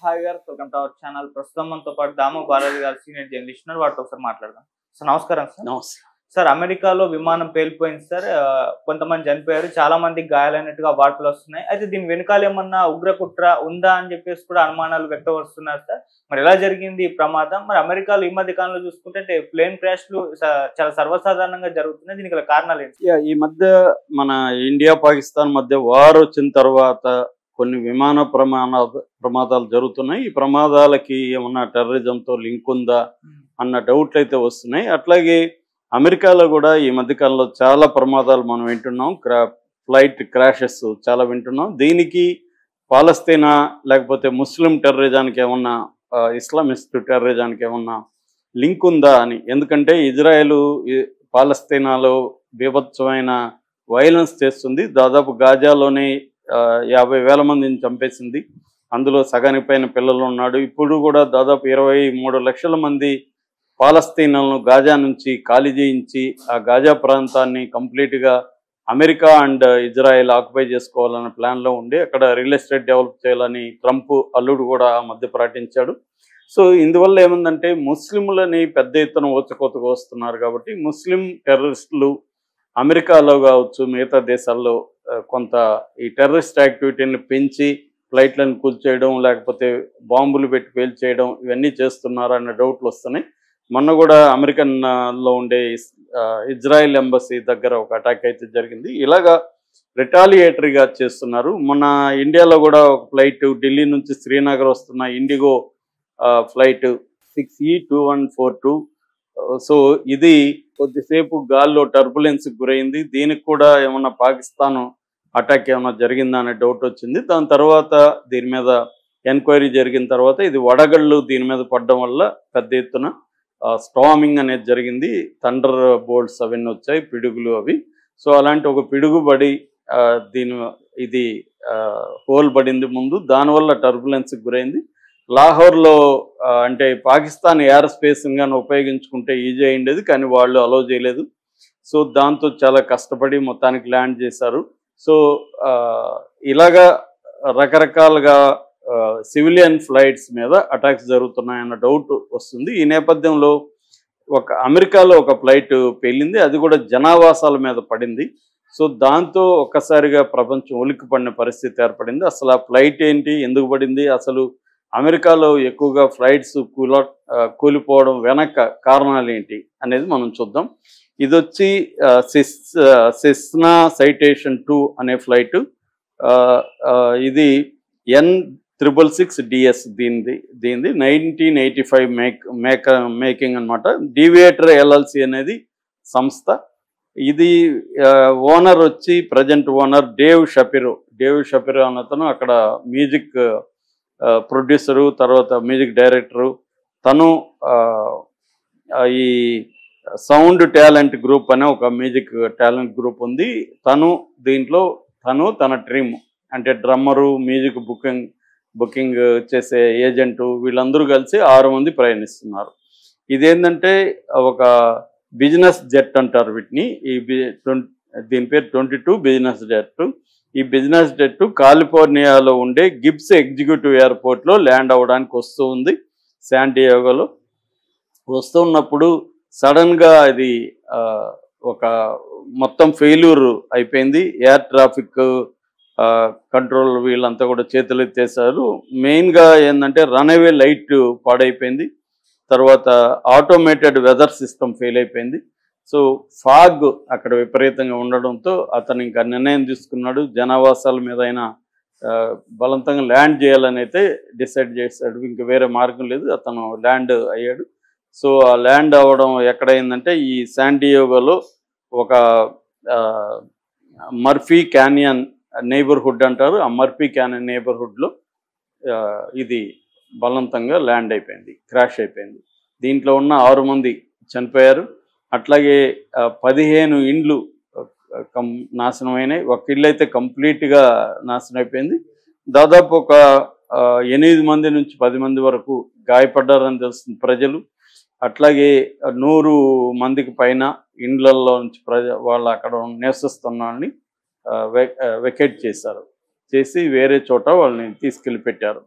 Hi గారు, welcome to our channel. ప్రస్తుతం మనతో పాటు దాము బాలాజీ గారు సీనియర్ జర్నలిస్ట్ ఉన్నారు. వాటితో ఒకసారి మాట్లాడదాం. సార్ నమస్కారం. సార్ నమస్తే సార్, అమెరికాలో విమానం పేలిపోయింది సార్. కొంతమంది చనిపోయారు, చాలా మందికి గాయాలైనట్టుగా వార్తలు వస్తున్నాయి. అయితే దీని వెనకాల ఏమన్నా ఉగ్ర కుట్ర ఉందా అని చెప్పేసి కూడా అనుమానాలు వ్యక్తపరుస్తున్నారు సార్. మరి ఎలా జరిగింది ఈ ప్రమాదం? మరి అమెరికాలో ఈ మధ్య కాలంలో చూసుకుంటే ప్లేన్ క్రాష్లు చాలా సర్వసాధారణంగా జరుగుతున్నాయి. దీనికి గల కారణాలు ఏంటి? ఈ మధ్య మన ఇండియా పాకిస్తాన్ మధ్య వార్ వచ్చిన తర్వాత కొన్ని విమాన ప్రమాదాలు జరుగుతున్నాయి. ఈ ప్రమాదాలకి ఏమన్నా టెర్రరిజంతో లింక్ ఉందా అన్న డౌట్లు అయితే వస్తున్నాయి. అట్లాగే అమెరికాలో కూడా ఈ మధ్యకాలంలో చాలా ప్రమాదాలు మనం వింటున్నాం. ఫ్లైట్ క్రాషెస్ చాలా వింటున్నాం. దీనికి పాలస్తీనా లేకపోతే ముస్లిం టెర్రరిజానికి ఏమన్నా ఇస్లామిస్ట్ టెర్రరిజానికి ఏమన్నా లింక్ ఉందా అని. ఎందుకంటే ఇజ్రాయెల్ పాలస్తీనాలో బీభత్సమైన వైలెన్స్ చేస్తుంది. దాదాపు గాజాలోనే 50,000 మందిని చంపేసింది. అందులో సగానికి పైన పిల్లలు ఉన్నాడు. ఇప్పుడు కూడా దాదాపు 23 లక్షల మంది పాలస్తీనాలను గాజా నుంచి ఖాళీ చేయించి ఆ గాజా ప్రాంతాన్ని కంప్లీట్గా అమెరికా అండ్ ఇజ్రాయెల్ ఆక్యుపై చేసుకోవాలనే ప్లాన్లో ఉండి అక్కడ రియల్ ఎస్టేట్ డెవలప్ చేయాలని ట్రంప్ అల్లుడు కూడా ఆ మధ్య ప్రకటించాడు. సో ఇందువల్ల ఏముందంటే ముస్లింలని పెద్ద ఎత్తున ఊచకోతకు వస్తున్నారు. కాబట్టి ముస్లిం టెర్రరిస్టులు అమెరికాలో కావచ్చు మిగతా దేశాల్లో కొంత ఈ టెర్రరిస్ట్ యాక్టివిటీని పెంచి ఫ్లైట్లను కూల్చేయడం లేకపోతే బాంబులు పెట్టి పేల్చేయడం ఇవన్నీ చేస్తున్నారు అన్న డౌట్లు వస్తున్నాయి. మొన్న కూడా అమెరికన్లో ఉండే ఇజ్రాయెల్ ఎంబసీ దగ్గర ఒక అటాక్ అయితే జరిగింది. ఇలాగా రిటాలియేటరీగా చేస్తున్నారు. మొన్న ఇండియాలో కూడా ఒక ఫ్లైట్ ఢిల్లీ నుంచి శ్రీనగర్ వస్తున్న ఇండిగో ఫ్లైట్ 6E2142. సో ఇది కొద్దిసేపు గాల్లో టర్బులెన్స్కి గురైంది. దీనికి కూడా ఏమన్నా పాకిస్తాన్ అటాక్ ఏమన్నా జరిగిందా అనే డౌట్ వచ్చింది. దాని తర్వాత దీని మీద ఎంక్వైరీ జరిగిన తర్వాత ఇది వడగళ్ళు దీని మీద పడడం వల్ల పెద్ద ఎత్తున స్టార్మింగ్ అనేది జరిగింది. థండర్ బోల్ట్స్ అవన్నీ వచ్చాయి, పిడుగులు అవి. సో అలాంటి ఒక పిడుగుబడి ఇది హోల్ పడింది ముందు, దానివల్ల టర్బులెన్స్కి గురైంది. లాహోర్లో అంటే పాకిస్తాన్ ఎయిర్ స్పేస్ని కానీ ఉపయోగించుకుంటే ఈజీ అయ్యిండేది, కానీ వాళ్ళు అలౌ చేయలేదు. సో దాంతో చాలా కష్టపడి మొత్తానికి ల్యాండ్ చేశారు. సో ఇలాగా రకరకాలుగా సివిలియన్ ఫ్లైట్స్ మీద అటాక్స్ జరుగుతున్నాయన్న డౌట్ వస్తుంది. ఈ నేపథ్యంలో అమెరికాలో ఒక ఫ్లైట్ పేలింది, అది కూడా జనావాసాల మీద పడింది. సో దాంతో ఒక్కసారిగా ప్రపంచం ఉలిక్కిపడిన పరిస్థితి ఏర్పడింది. అసలు ఆ ఫ్లైట్ ఏంటి, ఎందుకు పడింది, అసలు అమెరికాలో ఎక్కువగా ఫ్లైట్స్ కూలిపోవడం వెనక కారణాలు ఏంటి అనేది మనం చూద్దాం. ఇది వచ్చి సెస్నా సైటేషన్ 2 అనే ఫ్లైట్. ఇది N666DS దీనిది 1985 మేకింగ్ అనమాట. డీవియేటర్ LLC అనేది సంస్థ. ఇది ఓనర్ వచ్చి ప్రజెంట్ ఓనర్ డేవ్ షపిరో అతను అక్కడ మ్యూజిక్ ప్రొడ్యూసరు, తర్వాత మ్యూజిక్ డైరెక్టరు. తను ఈ సౌండ్ టాలెంట్ గ్రూప్ అనే ఒక మ్యూజిక్ టాలెంట్ గ్రూప్ ఉంది. దీంట్లో తన డ్రీమ్ అంటే డ్రమ్మరు, మ్యూజిక్ బుకింగ్ చేసే ఏజెంటు, వీళ్ళందరూ కలిసి 6 మంది ప్రయాణిస్తున్నారు. ఇదేంటంటే ఒక బిజినెస్ జెట్ అంటారు వీటిని. దీని పేరు 22 బిజినెస్ జెట్. ఈ బిజినెస్ జెట్ కాలిఫోర్నియాలో ఉండే గిబ్స్ ఎగ్జిక్యూటివ్ ఎయిర్పోర్ట్లో ల్యాండ్ అవ్వడానికి వస్తూ ఉంది. శాన్ డియేగోలో వస్తున్నప్పుడు సడన్గా అది ఒక మొత్తం ఫెయిల్యూర్ అయిపోయింది. ఎయిర్ ట్రాఫిక్ కంట్రోల్ వీళ్ళంతా కూడా చేతులు ఎత్తేసారు. మెయిన్గా ఏంటంటే రన్అవే లైట్ పాడైపోయింది. తర్వాత ఆటోమేటెడ్ వెదర్ సిస్టమ్ ఫెయిల్ అయిపోయింది. సో ఫాగ్ అక్కడ విపరీతంగా ఉండడంతో అతను ఇంకా నిర్ణయం తీసుకున్నాడు, జనావాసాల మీద అయినా బలవంతంగా ల్యాండ్ చేయాలని అయితే డిసైడ్ చేశాడు. ఇంక వేరే మార్గం లేదు, అతను ల్యాండ్ అయ్యాడు. సో ఆ ల్యాండ్ అవ్వడం ఎక్కడైందంటే ఈ శాన్ డియేగోలో ఒక మర్ఫీ క్యానియన్ నైబర్హుడ్ అంటారు. ఆ మర్ఫీ క్యానియన్ నైబర్హుడ్లో ఇది బలవంతంగా ల్యాండ్ అయిపోయింది, క్రాష్ అయిపోయింది. దీంట్లో ఉన్న 6 మంది చనిపోయారు. అట్లాగే 15 ఇండ్లు నాశనమైనాయి. ఒక ఇల్లు అయితే కంప్లీట్గా నాశనం అయిపోయింది. దాదాపు ఒక 8 మంది నుంచి 10 మంది వరకు గాయపడ్డారని తెలుస్తుంది ప్రజలు. అట్లాగే 100 మందికి పైన ఇండ్లలో నుంచి వాళ్ళు అక్కడ నివసిస్తున్నారని వెకేట్ చేశారు. చేసి వేరే చోట వాళ్ళని తీసుకెళ్ళి పెట్టారు.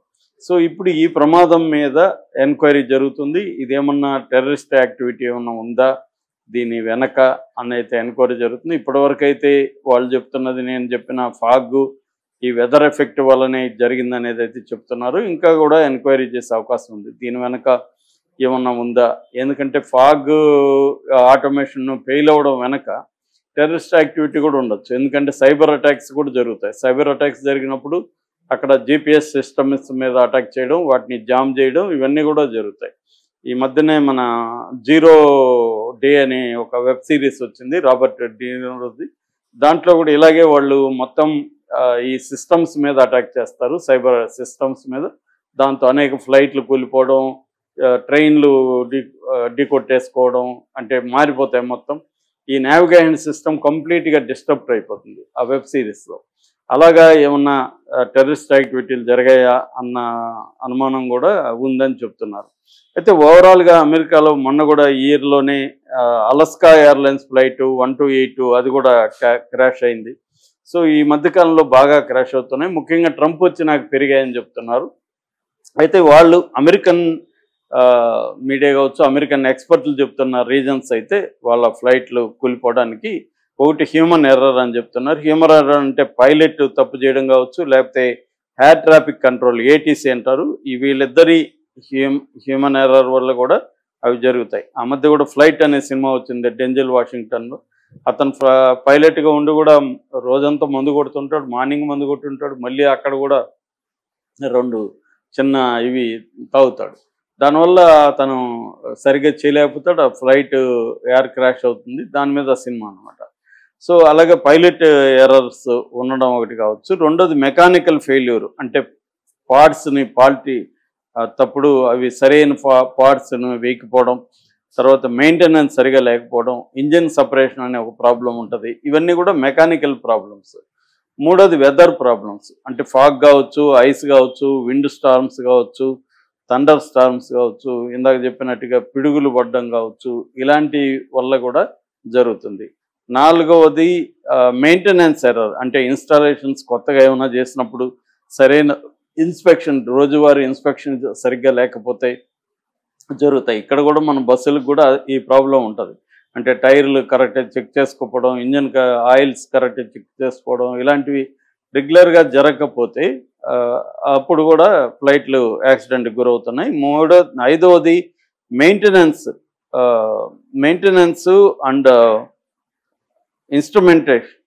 సో ఇప్పుడు ఈ ప్రమాదం మీద ఎంక్వైరీ జరుగుతుంది. ఇదేమన్నా టెర్రరిస్ట్ యాక్టివిటీ ఏమన్నా ఉందా దీని వెనక అనేది ఎంక్వైరీ జరుగుతుంది. ఇప్పటివరకు అయితే వాళ్ళు చెప్తున్నది, నేను చెప్పిన ఫాగ్ ఈ వెదర్ ఎఫెక్ట్ వల్లనే జరిగిందనేది అయితే చెప్తున్నారు. ఇంకా కూడా ఎంక్వైరీ చేసే అవకాశం ఉంది దీని వెనక ఏమన్నా ఉందా. ఎందుకంటే ఫాగ్ ఆటోమేషన్ ఫెయిల్ అవ్వడం వెనక టెర్రరిస్ట్ యాక్టివిటీ కూడా ఉండొచ్చు. ఎందుకంటే సైబర్ అటాక్స్ కూడా జరుగుతాయి. సైబర్ అటాక్స్ జరిగినప్పుడు అక్కడ జిపిఎస్ సిస్టమ్స్ మీద అటాక్ చేయడం, వాటిని జామ్ చేయడం, ఇవన్నీ కూడా జరుగుతాయి. ఈ మధ్యనే మన 0 Day అనే ఒక వెబ్ సిరీస్ వచ్చింది రాబర్ట్ డీనోది. దాంట్లో కూడా ఇలాగే వాళ్ళు మొత్తం ఈ సిస్టమ్స్ మీద అటాక్ చేస్తారు, సైబర్ సిస్టమ్స్ మీద. దాంతో అనేక ఫ్లైట్లు కూలిపోవడం, ట్రైన్లు కొట్టేసుకోవడం, అంటే మారిపోతాయి మొత్తం. ఈ నావిగేషన్ సిస్టమ్ కంప్లీట్గా డిస్టర్బ్ అయిపోతుంది ఆ వెబ్ సిరీస్లో. అలాగా ఏమన్నా టెర్రరిస్ట్ యాక్టివిటీలు జరిగాయా అన్న అనుమానం కూడా ఉందని చెప్తున్నారు. అయితే ఓవరాల్గా అమెరికాలో మొన్న కూడా ఈ ఇయర్లోనే అలస్కా ఎయిర్లైన్స్ ఫ్లైట్ 128 అది కూడా క్రాష్ అయింది. సో ఈ మధ్యకాలంలో బాగా క్రాష్ అవుతున్నాయి. ముఖ్యంగా ట్రంప్ వచ్చి నాకు పెరిగాయని చెప్తున్నారు. అయితే వాళ్ళు అమెరికన్ మీడియా కావచ్చు, అమెరికన్ ఎక్స్పర్ట్లు చెప్తున్న రీజన్స్ అయితే వాళ్ళ ఫ్లైట్లు కూలిపోవడానికి ఒకటి హ్యూమన్ ఎర్రర్ అని చెప్తున్నారు. హ్యూమన్ ఎర్రర్ అంటే పైలట్ తప్పు చేయడం కావచ్చు, లేకపోతే ఎయిర్ ట్రాఫిక్ కంట్రోల్ ఏటీసీ అంటారు. ఈ వీళ్ళిద్దరి హ్యూమన్ ఎర్రర్ వల్ల కూడా అవి జరుగుతాయి. ఆ మధ్య కూడా ఫ్లైట్ అనే సినిమా వచ్చింది డెంజల్ వాషింగ్టన్లో. అతను పైలట్గా ఉండి కూడా రోజంతా మందు కొడుతుంటాడు, మార్నింగ్ మందు కొట్టుంటాడు, మళ్ళీ అక్కడ కూడా 2 చిన్న ఇవి తాగుతాడు. దానివల్ల అతను సరిగ్గా చేయలేకపోతాడు, ఆ ఫ్లైట్ ఎయిర్ క్రాష్ అవుతుంది. దాని మీద సినిమా అనమాట. సో అలాగే పైలట్ ఎర్రర్స్ ఉండడం ఒకటి కావచ్చు. రెండోది మెకానికల్ ఫెయిల్యూర్, అంటే పార్ట్స్ని తప్పుడు అవి సరైన పార్ట్స్ను వేయకపోవడం, తర్వాత మెయింటెనెన్స్ సరిగా లేకపోవడం, ఇంజిన్ సపరేషన్ అనే ఒక ప్రాబ్లం ఉంటుంది. ఇవన్నీ కూడా మెకానికల్ ప్రాబ్లమ్స్. మూడోది వెదర్ ప్రాబ్లమ్స్, అంటే ఫాగ్ కావచ్చు, ఐస్ కావచ్చు, విండ్ స్టార్మ్స్ కావచ్చు, థండర్ స్టార్మ్స్ కావచ్చు, ఇందాక చెప్పినట్టుగా పిడుగులు పడడం కావచ్చు, ఇలాంటి వల్ల కూడా జరుగుతుంది. నాలుగవది మెయింటెనెన్స్ ఎర్రర్, అంటే ఇన్స్టాలేషన్స్ కొత్తగా ఏమైనా చేసినప్పుడు సరైన ఇన్స్పెక్షన్, రోజువారీ ఇన్స్పెక్షన్ సరిగ్గా లేకపోతే జరుగుతాయి. ఇక్కడ కూడా మన బస్సులకు కూడా ఈ ప్రాబ్లం ఉంటుంది. అంటే టైర్లు కరెక్ట్గా చెక్ చేసుకోవడం, ఇంజన్ ఆయిల్స్ కరెక్ట్గా చెక్ చేసుకోవడం, ఇలాంటివి రెగ్యులర్గా జరగకపోతే అప్పుడు కూడా ఫ్లైట్లు యాక్సిడెంట్కి గురవుతున్నాయి. ఐదవది మెయింటెనెన్స్ అండ్ ఇన్స్ట్రుమెంటేషన్,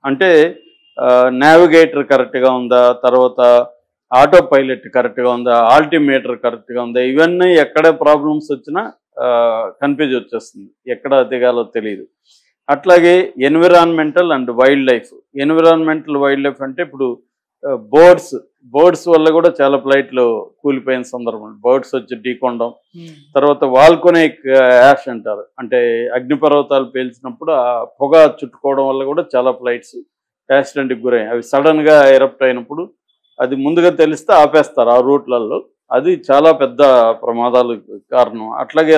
అంటే నావిగేటర్ కరెక్ట్గా ఉందా, తర్వాత ఆటో పైలట్ కరెక్ట్గా ఉందా, ఆల్టిమీటర్ కరెక్ట్గా ఉందా, ఇవన్నీ ఎక్కడ ప్రాబ్లమ్స్ వచ్చినా కన్ఫ్యూజ్ వచ్చేస్తుంది, ఎక్కడ దిగాలో తెలియదు. అట్లాగే environmental and wild life. Wild life అంటే ఇప్పుడు బర్డ్స్ వల్ల కూడా చాలా ఫ్లైట్లు కూలిపోయిన సందర్భం, బర్డ్స్ వచ్చి ఢీకొనడం. తర్వాత వాల్కోనిక్ యాష్ అంటారు, అంటే అగ్నిపర్వతాలు పేల్చినప్పుడు ఆ పొగ చుట్టుకోవడం వల్ల కూడా చాలా ఫ్లైట్స్ యాక్సిడెంట్కి గురయ్యాయి. అవి సడన్గా ఎరప్ట్ అయినప్పుడు అది ముందుగా తెలిస్తే ఆపేస్తారు ఆ రూట్లలో. అది చాలా పెద్ద ప్రమాదాలకు కారణం. అట్లాగే